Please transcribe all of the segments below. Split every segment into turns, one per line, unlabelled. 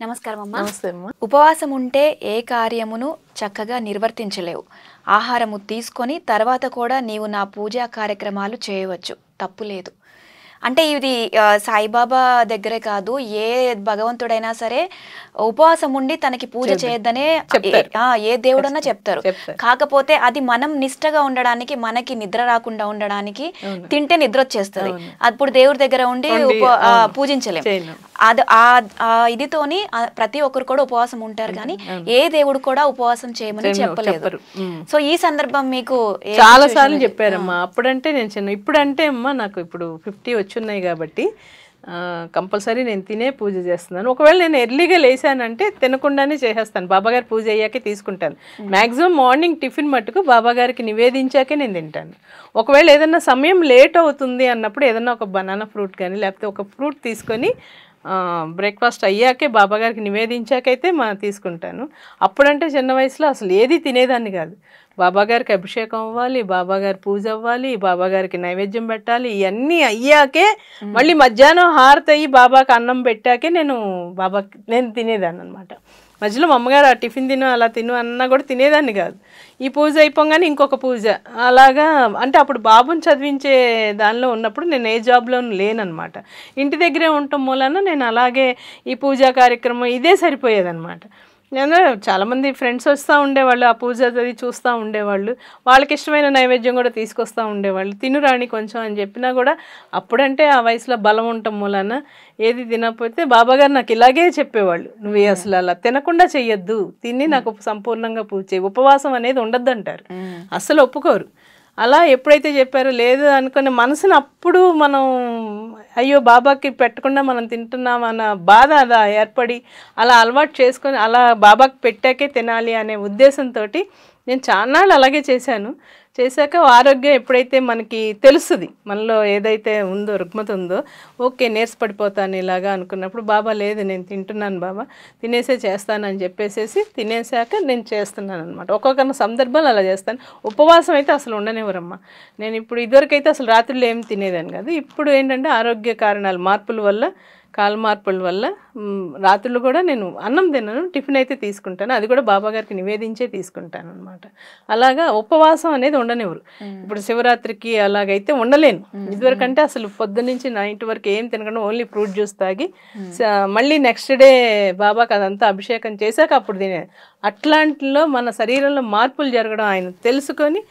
నమస్కారం అమ్మా.
నమస్తే అమ్మా.
ఉపవాసం ఉంటే ఏ కార్యమును చక్కగా నిర్వర్తించలేవు. ఆహారము తీసుకొని తర్వాత కూడా నీవు నా పూజా కార్యక్రమాలు చేయవచ్చు, తప్పు లేదు. అంటే ఇది సాయిబాబా దగ్గరే కాదు, ఏ భగవంతుడైనా సరే ఉపవాసం ఉండి తనకి పూజ చేయొద్దనే ఏ దేవుడన్నా చెప్తారు. కాకపోతే అది మనం నిష్టగా ఉండడానికి, మనకి నిద్ర రాకుండా ఉండడానికి తింటే నిద్ర వచ్చేస్తుంది, అప్పుడు దేవుడి దగ్గర ఉండి పూజించలేం. అది ఇదితోని ప్రతి ఒక్కరు కూడా ఉపవాసం ఉంటారు, కానీ ఏ దేవుడు కూడా ఉపవాసం చేయమని చెప్పలేదు. సో ఈ సందర్భం మీకు
చాలా సార్లు చెప్పారమ్మా. అప్పుడంటే నేను చిన్న, ఇప్పుడంటే అమ్మా నాకు ఇప్పుడు 50 వచ్చున్నాయి కాబట్టి కంపల్సరీ నేను తినే పూజ చేస్తున్నాను. ఒకవేళ నేను ఎర్లీగా లేసానంటే తినకుండానే చేసేస్తాను, బాబాగారు పూజ అయ్యాకే తీసుకుంటాను. మ్యాక్సిమం మార్నింగ్ టిఫిన్ మట్టుకు బాబాగారికి నివేదించాకే నేను తింటాను. ఒకవేళ ఏదన్నా సమయం లేట్ అవుతుంది అన్నప్పుడు ఏదన్నా ఒక బనానా ఫ్రూట్ కానీ లేకపోతే ఒక ఫ్రూట్ తీసుకొని బ్రేక్ఫాస్ట్ అయ్యాకే బాబాగారికి నివేదించాకైతే తీసుకుంటాను. అప్పుడంటే చిన్న వయసులో అసలు ఏది తినేదాన్ని కాదు. బాబాగారికి అభిషేకం అవ్వాలి, బాబాగారి పూజ అవ్వాలి, బాబాగారికి నైవేద్యం పెట్టాలి, ఇవన్నీ అయ్యాకే మళ్ళీ మధ్యాహ్నం హారతి అయ్యి బాబాకి అన్నం పెట్టాకే నేను తినేదాన్ని అనమాట. మధ్యలో మా అమ్మగారు ఆ టిఫిన్ తిను అలా తిను అన్నా కూడా తినేదాన్ని కాదు. ఈ పూజ అయిపోగానే ఇంకొక పూజ అలాగా. అంటే అప్పుడు బాబుని చదివించే దానిలో ఉన్నప్పుడు నేను ఏ జాబ్లోనూ లేననమాట. ఇంటి దగ్గరే ఉండటం మూలన నేను అలాగే ఈ పూజా కార్యక్రమం ఇదే సరిపోయేదన్నమాట. నేను చాలామంది ఫ్రెండ్స్ వస్తూ ఉండేవాళ్ళు, ఆ పూజ అది చూస్తూ ఉండేవాళ్ళు, వాళ్ళకి ఇష్టమైన నైవేద్యం కూడా తీసుకొస్తూ ఉండేవాళ్ళు. తినురాణి కొంచెం అని చెప్పినా కూడా అప్పుడంటే ఆ వయసులో బలం ఉండటం మూలన ఏది తినకపోతే బాబాగారు నాకు ఇలాగే చెప్పేవాళ్ళు, నువ్వు అసలు అలా తినకుండా చెయ్యొద్దు, తిని నాకు సంపూర్ణంగా పూజ చేయి, ఉపవాసం అనేది ఉండద్దు అంటారు. అస్సలు ఒప్పుకోరు. అలా ఎప్పుడైతే చెప్పారో లేదు అనుకునే మనసుని అప్పుడు మనం అయ్యో బాబాకి పెట్టకుండా మనం తింటున్నాం అన్న బాధ అలా ఏర్పడి అలా అలవాటు చేసుకొని అలా బాబాకి పెట్టాకే తినాలి అనే ఉద్దేశంతో నేను చాలాళ్ళు అలాగే చేశాక ఆరోగ్యం ఎప్పుడైతే మనకి తెలుస్తుంది, మనలో ఏదైతే ఉందో రుగ్మత ఉందో, ఓకే నీరసపడిపోతాను ఇలాగా అనుకున్నప్పుడు బాబా లేదు నేను తింటున్నాను బాబా, తినేసే చేస్తానని చెప్పేసేసి తినేసాక నేను చేస్తున్నాను అనమాట. ఒక్కొక్క సందర్భాలు అలా చేస్తాను. ఉపవాసం అయితే అసలు ఉండనివ్వరమ్మా. నేను ఇప్పుడు ఇదివరకైతే అసలు రాత్రులు ఏం తినేదాన్ని కాదు. ఇప్పుడు ఏంటంటే ఆరోగ్య కారణాలు మార్పుల వల్ల, కాల మార్పుల వల్ల రాత్రులు కూడా నేను అన్నం తినను, టిఫిన్ అయితే తీసుకుంటాను. అది కూడా బాబాగారికి నివేదించే తీసుకుంటాను అనమాట. అలాగా ఉపవాసం అనేది ఉండనివ్వరు. ఇప్పుడు శివరాత్రికి అలాగైతే ఉండలేను. ఇదివరకంటే అసలు పొద్దున్నుంచి నైట్ వరకు ఏం తినకుండా ఓన్లీ ఫ్రూట్ జ్యూస్ తాగి మళ్ళీ నెక్స్ట్ డే బాబాకి అదంతా అభిషేకం చేశాక అప్పుడు తినే. అట్లాంటిలో మన శరీరంలో మార్పులు జరగడం ఆయన తెలుసుకొని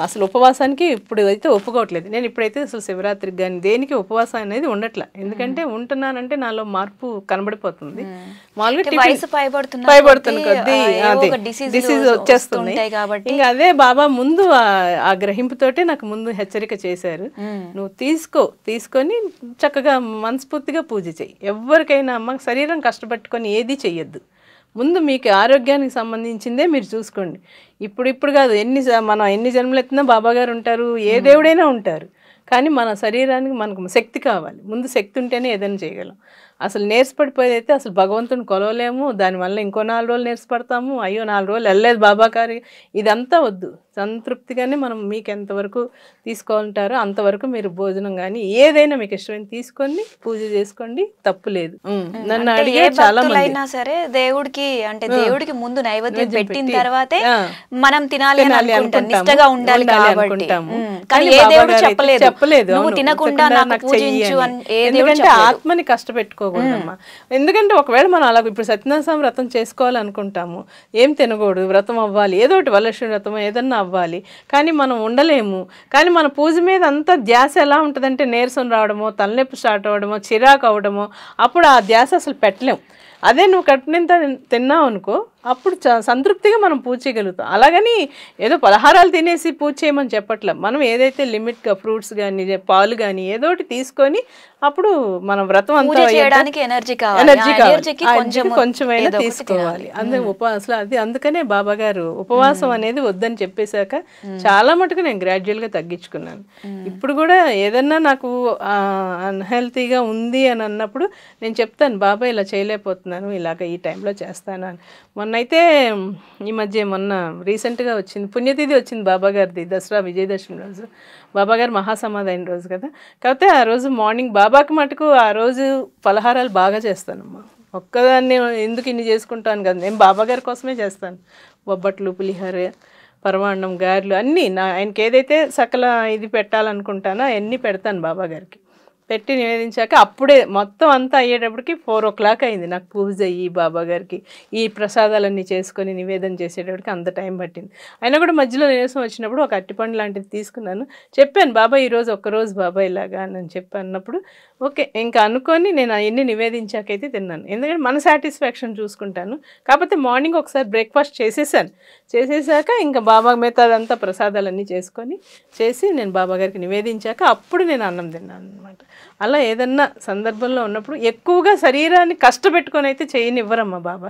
అసలు ఉపవాసానికి ఇప్పుడు అయితే ఒప్పుకోవట్లేదు. నేను ఇప్పుడైతే అసలు శివరాత్రికి కానీ దేనికి ఉపవాసం అనేది ఉండట్లా. ఎందుకంటే ఉంటున్నానంటే నాలో మార్పు కనబడిపోతుంది. మామూలుగా పైబడుతున్న కొద్దీ అదే డిసీజ్ వచ్చేస్తుంది. ఇంకా అదే బాబా ముందు ఆ గ్రహింపుతోటే నాకు ముందు హెచ్చరిక చేశారు, నువ్వు తీసుకొని చక్కగా మనస్ఫూర్తిగా పూజ చెయ్యి. ఎవరికైనా అమ్మ శరీరం కష్టపెట్టుకొని ఏది చెయ్యొద్దు. ముందు మీకు ఆరోగ్యానికి సంబంధించిందే మీరు చూసుకోండి. ఇప్పుడు కాదు, మనం ఎన్ని జన్మలు ఎత్తినా బాబాగారు ఉంటారు, ఏ దేవుడైనా ఉంటారు. కానీ మన శరీరానికి మనకు శక్తి కావాలి. ముందు శక్తి ఉంటేనే ఏదైనా చేయగలం. అసలు నీరసపడిపోయేదైతే అసలు భగవంతుని కొలవలేము. దానివల్ల ఇంకో 4 రోజులు నీరసపడతాము, అయ్యో 4 రోజులు వెళ్ళలేదు బాబాగారి, ఇదంతా వద్దు. సంతృప్తిగానే మనం మీకు ఎంతవరకు తీసుకోవాలంటారో అంతవరకు మీరు భోజనం కానీ ఏదైనా మీకు ఇష్టమైన తీసుకొని పూజ చేసుకోండి, తప్పు లేదు. నన్ను అడిగే చాలా మంది
సరే దేవుడికి అంటే దేవుడికి ముందు నైవేద్యం పెట్టిన తర్వాతే మనం తినాలి నిష్టగా ఉండాలి అనుకుంటాము. కానీ ఏ దేవుడు చెప్పలేదు నువ్వు తినకుండా నాకు పూజించు అని.
ఎందుకంటే ఆత్మని కష్టపెట్టుకోకూడదమ్మా. ఎందుకంటే ఒకవేళ మనం అలా ఇప్పుడు సత్యనారాయణ స్వామి వ్రతం చేసుకోవాలనుకుంటాము, ఏం తినకూడదు, వ్రతం అవ్వాలి, ఏదో ఒకటి వరలక్ష్మి వ్రతం ఏదన్నా అవ్వాలి, కానీ మనం ఉండలేము. కానీ మన పూజ మీద అంతా ధ్యాస ఎలా ఉంటుందంటే నీరసం రావడమో, తలనొప్పి స్టార్ట్ అవ్వడమో, చిరాకు అవ్వడమో, అప్పుడు ఆ ధ్యాస అసలు పెట్టలేము. అదే నువ్వు కట్టినంత తిన్నావు అనుకో, అప్పుడు సంతృప్తిగా మనం పూజ చేయగలుగుతాం. అలాగని ఏదో పలహారాలు తినేసి పూజ చేయమని చెప్పట్లే. మనం ఏదైతే లిమిట్గా ఫ్రూట్స్ కానీ పాలు కానీ ఏదో ఒకటి తీసుకొని అప్పుడు మనం వ్రతం అంతా ఎనర్జీ కొంచెమైనా తీసుకోవాలి. అసలు అది అందుకనే బాబాగారు ఉపవాసం అనేది వద్దని చెప్పేశాక చాలా మటుకు నేను గ్రాడ్యువల్గా తగ్గించుకున్నాను. ఇప్పుడు కూడా ఏదన్నా నాకు అన్హెల్తీగా ఉంది అని అన్నప్పుడు నేను చెప్తాను, బాబా ఇలా చేయలేకపోతున్నాను, ఇలాగ ఈ టైంలో చేస్తాను అని. మొన్నైతే మొన్న రీసెంట్గా వచ్చింది, పుణ్యతిథి వచ్చింది బాబాగారిది, దసరా విజయదశమి రోజు. బాబాగారు మహాసమాధి అయిన రోజు కదా. కాకపోతే ఆ రోజు మార్నింగ్ బాబాకి మటుకు ఆ రోజు పలహారాలు బాగా చేస్తానమ్మా. ఒక్కదాన్ని ఎందుకు ఇన్ని చేసుకుంటాను కదా, నేను బాబా గారి కోసమే చేస్తాను. బొబ్బట్లు, పులిహోర, పరమాన్నం, గారెలు అన్నీ ఆయనకి ఏదైతే సకల ఇది పెట్టాలనుకుంటానో అవన్నీ పెడతాను బాబా గారికి. పెట్టి నివేదించాక అప్పుడే మొత్తం అంతా అయ్యేటప్పటికి 4 o'clock అయింది నాకు పూజ అయ్యి బాబా గారికి ఈ ప్రసాదాలన్నీ చేసుకొని నివేదన చేసేటప్పటికి అంత టైం పట్టింది. అయినా కూడా మధ్యలో నీరసం వచ్చినప్పుడు ఒక అరటిపండు లాంటిది తీసుకున్నాను. చెప్పాను బాబా ఈరోజు ఒక్కరోజు బాబా ఇలాగా అని చెప్పి అన్నప్పుడు ఓకే ఇంకా అనుకొని నేను అవన్నీ నివేదించాకైతే తిన్నాను. ఎందుకంటే మన సాటిస్ఫాక్షన్ చూసుకుంటాను. కాకపోతే మార్నింగ్ ఒకసారి బ్రేక్ఫాస్ట్ చేసేసాక ఇంకా బాబా మిగతా అదంతా ప్రసాదాలన్నీ చేసి నేను బాబా గారికి నివేదించాక అప్పుడు నేను అన్నం తిన్నాను అనమాట. అలా ఏదన్నా సందర్భంలో ఉన్నప్పుడు ఎక్కువగా శరీరాన్ని కష్టపెట్టుకొని అయితే చేయనివ్వరమ్మా బాబా,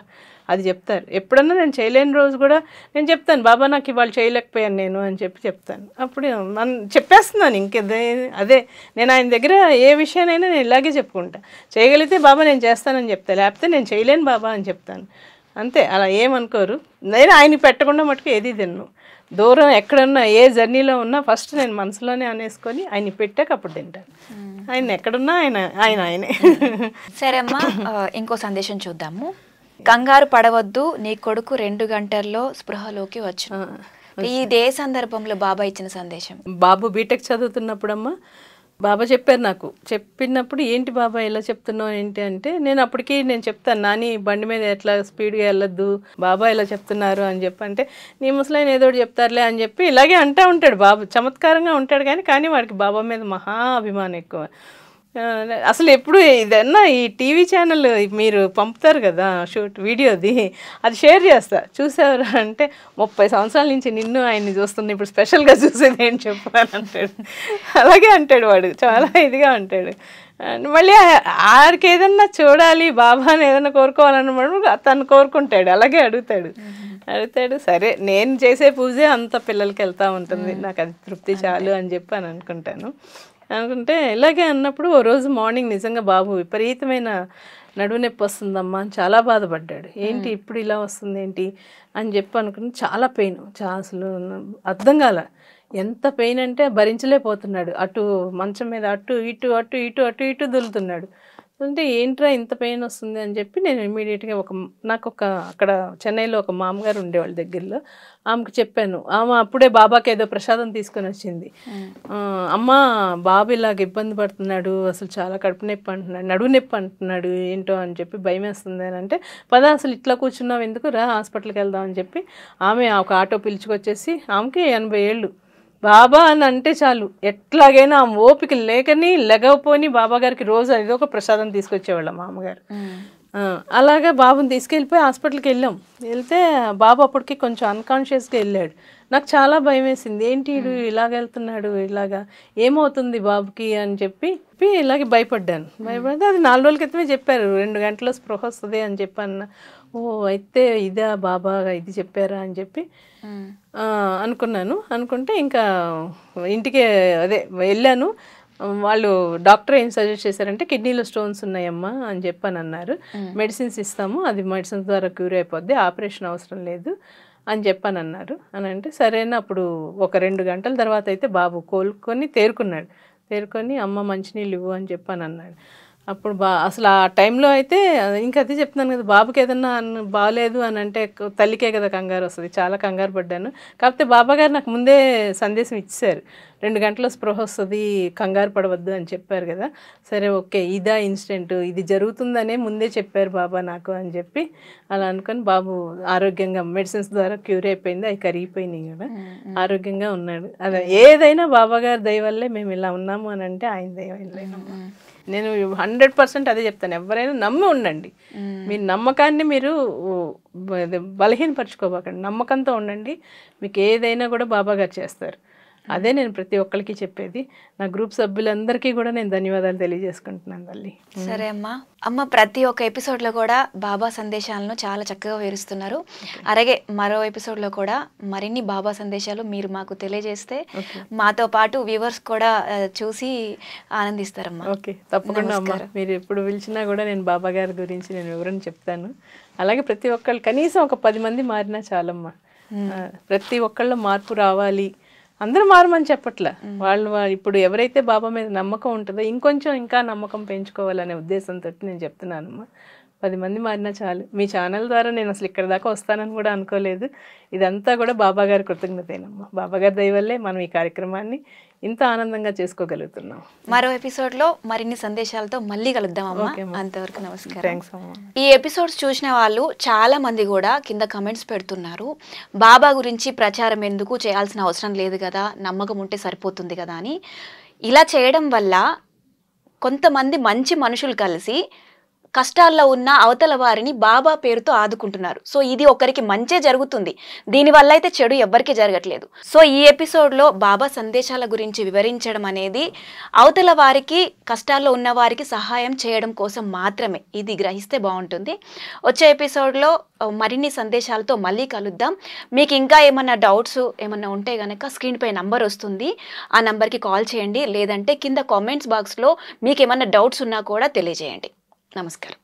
అది చెప్తారు. ఎప్పుడన్నా నేను చేయలేని రోజు కూడా నేను చెప్తాను బాబా నాకు ఇవాళ చేయలేకపోయాను నేను అని చెప్తాను. అప్పుడు చెప్పేస్తున్నాను అదే నేను ఆయన దగ్గర ఏ విషయానైనా నేను ఇలాగే చెప్పుకుంటా. చేయగలిగితే బాబా నేను చేస్తానని చెప్తాను, లేకపోతే నేను చేయలేను బాబా అని చెప్తాను. అంతే, అలా ఏమనుకోరు. నేను ఆయనకి పెట్టకుండా మటుకు ఏది తిన్ను. దూరం ఎక్కడున్నా ఏ జర్నీలో ఉన్నా ఫస్ట్ నేను మనసులోనే అనేసుకొని ఆయన పెట్టాక అప్పుడు తింటాను. ఆయన ఎక్కడున్నా ఆయనే.
సరే అమ్మా, ఇంకో సందేశం చూద్దాము. కంగారు పడవద్దు, నీ కొడుకు 2 గంటల్లో స్పృహలోకి వచ్చు. ఇదే సందర్భంలో బాబా ఇచ్చిన సందేశం.
బాబు బీటెక్ చదువుతున్నప్పుడమ్మా బాబా చెప్పారు నాకు. చెప్పినప్పుడు ఏంటి బాబా ఇలా చెప్తున్నావు ఏంటి అంటే, నేను చెప్తాను నాని బండి మీద ఎట్లా స్పీడ్గా వెళ్ళొద్దు బాబా ఇలా చెప్తున్నారు అని అంటే నీ ముసలైన ఏదో చెప్తారులే అని చెప్పి ఇలాగే అంటూ ఉంటాడు. బాబు చమత్కారంగా ఉంటాడు కానీ వాడికి బాబా మీద మహా అభిమానం ఎక్కువ. అసలు ఎప్పుడు ఇదన్నా ఈ టీవీ ఛానల్ మీరు పంపుతారు కదా వీడియోది, అది షేర్ చేస్తా చూసేవారు అంటే 30 సంవత్సరాల నుంచి నిన్ను ఆయన్ని చూస్తున్నా, ఇప్పుడు స్పెషల్గా చూసేది ఏంటి చెప్పాలని అంటాడు. అలాగే అంటాడు వాడు, చాలా ఇదిగా అంటాడు. మళ్ళీ ఆడికి ఏదన్నా చూడాలి బాబాని ఏదన్నా కోరుకోవాలన్నప్పుడు తను కోరుకుంటాడు, అలాగే అడుగుతాడు. సరే నేను చేసే పూజే అంత పిల్లలకి వెళ్తూ ఉంటుంది, నాకు అది తృప్తి చాలు అని చెప్పి అనుకుంటాను. ఇలాగే అన్నప్పుడు ఓ రోజు మార్నింగ్ నిజంగా బాబు విపరీతమైన నడువు నొప్పి వస్తుందమ్మా అని చాలా బాధపడ్డాడు. ఏంటి ఇప్పుడు ఇలా వస్తుంది ఏంటి అని చెప్పి అనుకుని చాలా పెయిన్, అసలు అర్థం కాల. ఎంత పెయిన్ అంటే భరించలేకపోతున్నాడు. అటు మంచం మీద అటు ఇటు దులుతున్నాడు. అంటే ఏంట్రా ఇంత పెయిన్ వస్తుంది అని చెప్పి నేను ఇమీడియట్గా నాకు అక్కడ చెన్నైలో ఒక మామగారు ఉండేవాళ్ళ దగ్గరలో, ఆమెకు చెప్పాను. ఆమె అప్పుడే బాబాకి ఏదో ప్రసాదం తీసుకొని వచ్చింది. అమ్మ బాబు ఇలాగ ఇబ్బంది పడుతున్నాడు, అసలు చాలా కడుపు నొప్పి అంటున్నాడు, నడువు నొప్పి అంటున్నాడు, ఏంటో అని చెప్పి భయం వేస్తుంది అని అంటే, పద అసలు ఇట్లా కూర్చున్నావు ఎందుకు, రా హాస్పిటల్కి వెళ్దాం అని చెప్పి ఆమె ఒక ఆటో పిలుచుకొచ్చేసి, ఆమెకి 80 ఏళ్ళు. బాబా అని అంటే చాలు ఎట్లాగైనా ఆ ఓపిక లెగకపోని బాబా గారికి రోజు ఏదో ఒక ప్రసాదం తీసుకొచ్చేవాళ్ళం మా అమ్మగారు. అలాగా బాబుని తీసుకెళ్ళిపోయి హాస్పిటల్కి వెళ్తే బాబు అప్పటికి కొంచెం అన్కాన్షియస్గా వెళ్ళాడు. నాకు చాలా భయం వేసింది, ఏంటి వీడు ఇలాగ వెళ్తున్నాడు, ఇలాగా ఏమవుతుంది బాబుకి అని చెప్పి ఇలాగే భయపడితే అది 4 రోజుల క్రితమే చెప్పారు 2 గంటల స్పృహ వస్తుంది అని చెప్పి ఓ అయితే ఇదా బాబా ఇది చెప్పారా అని చెప్పి అనుకుంటే ఇంకా ఇంటికి వెళ్ళాను. వాళ్ళు డాక్టర్ ఏం సజెస్ట్ చేశారంటే కిడ్నీలో స్టోన్స్ ఉన్నాయమ్మా అని చెప్పని అన్నారు. మెడిసిన్స్ ఇస్తాము, అది మెడిసిన్స్ ద్వారా క్యూర్ అయిపోద్ది, ఆపరేషన్ అవసరం లేదు అని చెప్పని అన్నారు. అని అంటే సరేనా. అప్పుడు ఒక 2 గంటల తర్వాత అయితే బాబు కోలుకొని తేరుకొని అమ్మ మంచినీళ్ళు ఇవ్వు అని చెప్పని అన్నాడు. అప్పుడు అసలు ఆ టైంలో అయితే ఇంకా అదే చెప్తున్నాను కదా, బాబుకి ఏదన్నా బాగాలేదు అని అంటే తల్లికే కదా కంగారు వస్తుంది, చాలా కంగారు పడ్డాను. కాకపోతే బాబా గారు నాకు ముందే సందేశం ఇచ్చారు, 2 గంటల స్పృహ వస్తుంది, కంగారు పడవద్దు అని చెప్పారు కదా. సరే ఓకే ఇదా ఇన్సిడెంట్, ఇది జరుగుతుందనే ముందే చెప్పారు బాబా నాకు అని చెప్పి అలా అనుకొని బాబు ఆరోగ్యంగా మెడిసిన్స్ ద్వారా క్యూర్ అయిపోయింది, అవి కరిగిపోయినాయి కదా, ఆరోగ్యంగా ఉన్నాడు. అదే ఏదైనా బాబా గారి దయ వల్లే మేము ఇలా ఉన్నాము అని అంటే ఆయన దయ వల్లేనమ్మా. నేను 100% అదే చెప్తాను, ఎవరైనా నమ్మి ఉండండి. మీ నమ్మకాన్ని మీరు బలహీనపరచుకోబాకండి, నమ్మకంతో ఉండండి, మీకు ఏదైనా కూడా బాబా గారు చేస్తారు. అదే నేను ప్రతి ఒక్కరికి చెప్పేది. నా గ్రూప్ సభ్యులందరికీ కూడా నేను ధన్యవాదాలు తెలియజేసుకుంటున్నాను తల్లి.
సరే అమ్మ ప్రతి ఒక్క ఎపిసోడ్లో కూడా బాబా సందేశాలను చాలా చక్కగా వివరిస్తున్నారు. అలాగే మరో ఎపిసోడ్లో కూడా మరిన్ని బాబా సందేశాలు మీరు మాకు తెలియజేస్తే మాతో పాటు వ్యూవర్స్ కూడా చూసి ఆనందిస్తారమ్మా.
ఓకే తప్పకుండా అమ్మా, మీరు ఎప్పుడు పిలిచినా కూడా నేను బాబా గారి గురించి నేను వివరణ చెప్తాను. అలాగే ప్రతి ఒక్కళ్ళు కనీసం ఒక 10 మంది మారినా చాలమ్మా. ప్రతి ఒక్కళ్ళ మార్పు రావాలి, అందరూ మారమని చెప్పట్లే, వాళ్ళు ఇప్పుడు ఎవరైతే బాబా మీద నమ్మకం ఉంటుందో ఇంకా నమ్మకం పెంచుకోవాలనే ఉద్దేశంతో నేను చెప్తున్నానమ్మా. 10 మంది మారినా చాలు. మీ ఛానల్ ద్వారా నేను అసలు ఇక్కడి దాకా వస్తానని కూడా అనుకోలేదు. ఇదంతా కూడా బాబా గారి కృతజ్ఞతేనమ్మా. బాబా గారి దయ వల్లే మనం ఈ కార్యక్రమాన్ని ఇంత ఆనందంగా చేసుకోగలుగుతున్నాం.
మరో ఎపిసోడ్లో మరిన్ని సందేశాలతో మళ్ళీ కలుద్దామమ్మా.
ఓకే అమ్మా.
అంతవరకు నమస్కారం.
థ్యాంక్స్ అమ్మా.
ఈ ఎపిసోడ్స్ చూసిన వాళ్ళు చాలా మంది కూడా కింద కమెంట్స్ పెడుతున్నారు, బాబా గురించి ప్రచారం ఎందుకు చేయాల్సిన అవసరం లేదు కదా, నమ్మకం ఉంటే సరిపోతుంది కదా అని. ఇలా చేయడం వల్ల కొంతమంది మంచి మనుషులు కలిసి కష్టాల్లో ఉన్న అవతల వారిని బాబా పేరుతో ఆదుకుంటున్నారు. సో ఇది ఒకరికి మంచే జరుగుతుంది, దీనివల్ల అయితే చెడు ఎవ్వరికీ జరగట్లేదు. సో ఈ ఎపిసోడ్లో బాబా సందేశాల గురించి వివరించడం అనేది అవతల వారికి, కష్టాల్లో ఉన్న వారికి సహాయం చేయడం కోసం మాత్రమే. ఇది గ్రహిస్తే బాగుంటుంది. వచ్చే ఎపిసోడ్లో మరిన్ని సందేశాలతో మళ్ళీ కలుద్దాం. మీకు ఇంకా ఏమన్నా డౌట్స్ ఏమన్నా ఉంటే కనుక స్క్రీన్పై నంబర్ వస్తుంది, ఆ నంబర్కి కాల్ చేయండి. లేదంటే కింద కామెంట్స్ బాక్స్లో మీకు ఏమన్నా డౌట్స్ ఉన్నా కూడా తెలియజేయండి. నమస్కారం.